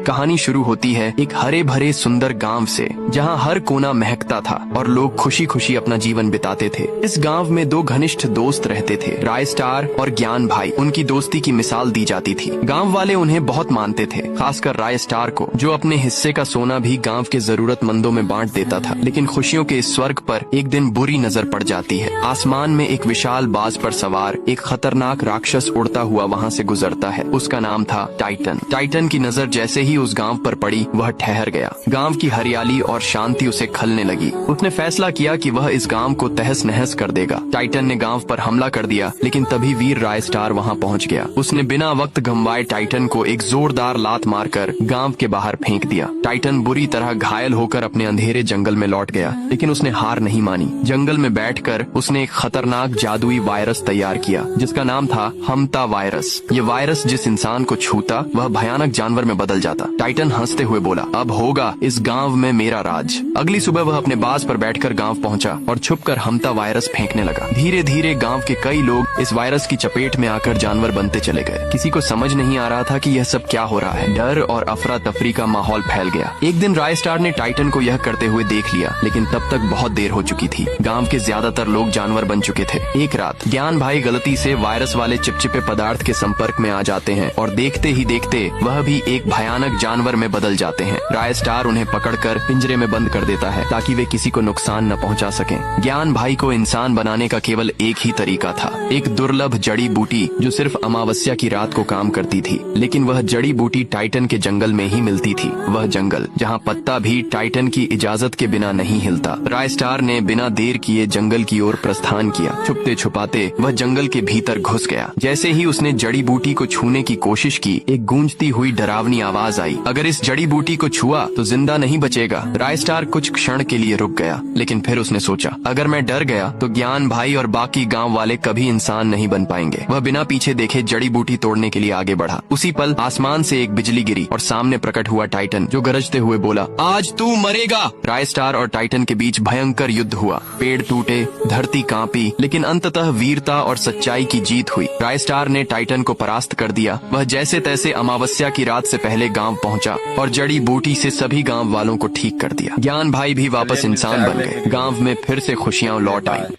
कहानी शुरू होती है एक हरे भरे सुंदर गांव से, जहां हर कोना महकता था और लोग खुशी खुशी अपना जीवन बिताते थे। इस गांव में दो घनिष्ठ दोस्त रहते थे, राय स्टार और ज्ञान भाई। उनकी दोस्ती की मिसाल दी जाती थी। गांव वाले उन्हें बहुत मानते थे, खासकर राय स्टार को, जो अपने हिस्से का सोना भी गांव के जरूरतमंदों में बांट देता था। लेकिन खुशियों के इस स्वर्ग पर एक दिन बुरी नजर पड़ जाती है। आसमान में एक विशाल बाज पर सवार एक खतरनाक राक्षस उड़ता हुआ वहाँ से गुजरता है। उसका नाम था टाइटन। टाइटन की नजर जैसे ही उस गांव पर पड़ी, वह ठहर गया। गांव की हरियाली और शांति उसे खलने लगी। उसने फैसला किया कि वह इस गांव को तहस नहस कर देगा। टाइटन ने गांव पर हमला कर दिया, लेकिन तभी वीर राय स्टार वहां पहुंच गया। उसने बिना वक्त गंवाए टाइटन को एक जोरदार लात मारकर गांव के बाहर फेंक दिया। टाइटन बुरी तरह घायल होकर अपने अंधेरे जंगल में लौट गया, लेकिन उसने हार नहीं मानी। जंगल में बैठकर उसने एक खतरनाक जादुई वायरस तैयार किया, जिसका नाम था हमता वायरस। ये वायरस जिस इंसान को छूता, वह भयानक जानवर में बदल जाता। टाइटन हंसते हुए बोला, अब होगा इस गांव में मेरा राज। अगली सुबह वह अपने बाज पर बैठकर गांव पहुंचा और छुपकर हमता वायरस फेंकने लगा। धीरे धीरे गांव के कई लोग इस वायरस की चपेट में आकर जानवर बनते चले गए। किसी को समझ नहीं आ रहा था कि यह सब क्या हो रहा है। डर और अफरा तफरी का माहौल फैल गया। एक दिन राय स्टार ने टाइटन को यह करते हुए देख लिया, लेकिन तब तक बहुत देर हो चुकी थी। गांव के ज्यादातर लोग जानवर बन चुके थे। एक रात ज्ञान भाई गलती से वायरस वाले चिपचिपे पदार्थ के संपर्क में आ जाते हैं और देखते ही देखते वह भी एक भयानक जानवर में बदल जाते हैं। राय स्टार उन्हें पकड़कर पिंजरे में बंद कर देता है, ताकि वे किसी को नुकसान न पहुंचा सकें। ज्ञान भाई को इंसान बनाने का केवल एक ही तरीका था, एक दुर्लभ जड़ी बूटी जो सिर्फ अमावस्या की रात को काम करती थी। लेकिन वह जड़ी बूटी टाइटन के जंगल में ही मिलती थी। वह जंगल जहाँ पत्ता भी टाइटन की इजाजत के बिना नहीं हिलता। राय स्टार ने बिना देर किए जंगल की ओर प्रस्थान किया। छुपते छुपाते वह जंगल के भीतर घुस गया। जैसे ही उसने जड़ी बूटी को छूने की कोशिश की, एक गूंजती हुई डरावनी आवाज आई, अगर इस जड़ी बूटी को छुआ तो जिंदा नहीं बचेगा। राय स्टार कुछ क्षण के लिए रुक गया, लेकिन फिर उसने सोचा, अगर मैं डर गया तो ज्ञान भाई और बाकी गांव वाले कभी इंसान नहीं बन पाएंगे। वह बिना पीछे देखे जड़ी बूटी तोड़ने के लिए आगे बढ़ा। उसी पल आसमान से एक बिजली गिरी और सामने प्रकट हुआ टाइटन, जो गरजते हुए बोला, आज तू मरेगा। राय स्टार और टाइटन के बीच भयंकर युद्ध हुआ। पेड़ टूटे, धरती कांपी, लेकिन अंततः वीरता और सच्चाई की जीत हुई। राय स्टार ने टाइटन को परास्त कर दिया। वह जैसे तैसे अमावस्या की रात से पहले गांव पहुंचा और जड़ी बूटी से सभी गांव वालों को ठीक कर दिया। ज्ञान भाई भी वापस इंसान बन गए। गांव में फिर से खुशियां लौट आई।